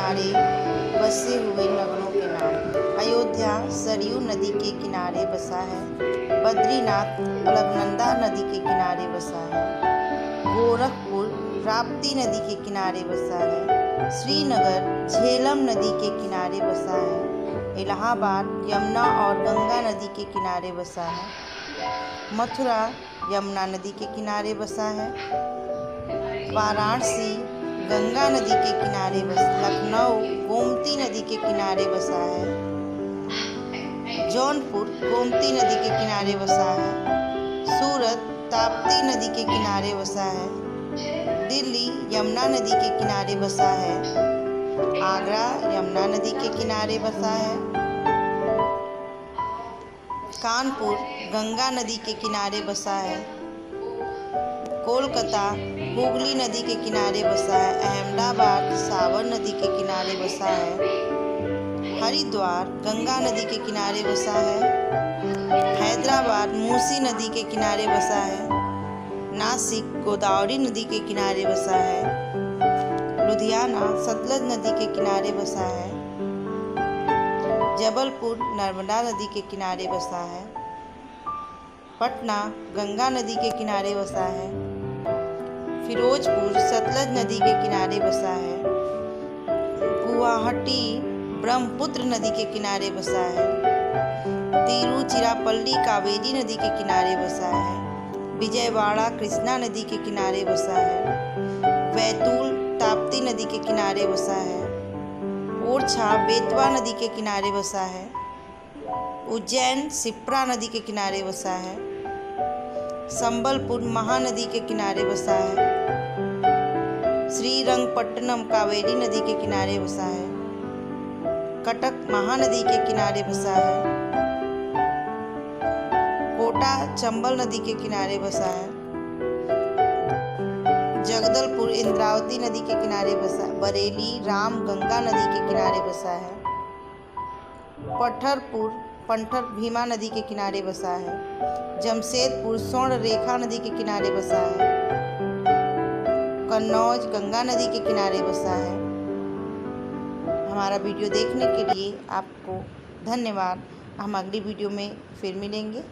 किनारे बसे हुए नगरों के नाम। अयोध्या सरयू नदी के किनारे बसा है। बद्रीनाथ अलकनंदा नदी के किनारे बसा है। गोरखपुर राप्ती नदी के किनारे बसा है। श्रीनगर झेलम नदी के किनारे बसा है। इलाहाबाद यमुना और गंगा नदी के किनारे बसा है। मथुरा यमुना नदी के किनारे बसा है। वाराणसी गंगा नदी के किनारे बसा। लखनऊ गोमती नदी के किनारे बसा है। जौनपुर गोमती नदी के किनारे बसा है। सूरत ताप्ती नदी के किनारे बसा है। दिल्ली यमुना नदी के किनारे बसा है। आगरा यमुना नदी के किनारे बसा है। कानपुर गंगा नदी के किनारे बसा है। कोलकाता हुगली नदी के किनारे बसा है। अहमदाबाद सावर नदी के किनारे बसा है। हरिद्वार गंगा नदी के किनारे बसा है। हैदराबाद मूसी नदी के किनारे बसा है। नासिक गोदावरी नदी के किनारे बसा है। लुधियाना सतलज नदी के किनारे बसा है। जबलपुर नर्मदा नदी के किनारे बसा है। पटना गंगा नदी के किनारे बसा है। फिरोजपुर सतलज नदी के किनारे बसा है। गुवाहाटी ब्रह्मपुत्र नदी के किनारे बसा है। तिरुचिरापल्ली कावेरी नदी के किनारे बसा है। विजयवाड़ा कृष्णा नदी के किनारे बसा है। बैतूल ताप्ती नदी के किनारे बसा है। ओरछा बेतवा नदी के किनारे बसा है। उज्जैन शिप्रा नदी के किनारे बसा है। संबलपुर महानदी के किनारे बसा है। श्रीरंगपट्टनम कावेरी नदी के किनारे बसा है। कटक महानदी के किनारे बसा है। कोटा चंबल नदी के किनारे बसा है। जगदलपुर इंद्रावती नदी के किनारे बसा है। बरेली राम गंगा नदी के किनारे बसा है। पंठर भीमा नदी के किनारे बसा है। जमशेदपुर स्वर्ण रेखा नदी के किनारे बसा है। कन्नौज गंगा नदी के किनारे बसा है। हमारा वीडियो देखने के लिए आपको धन्यवाद। हम अगली वीडियो में फिर मिलेंगे।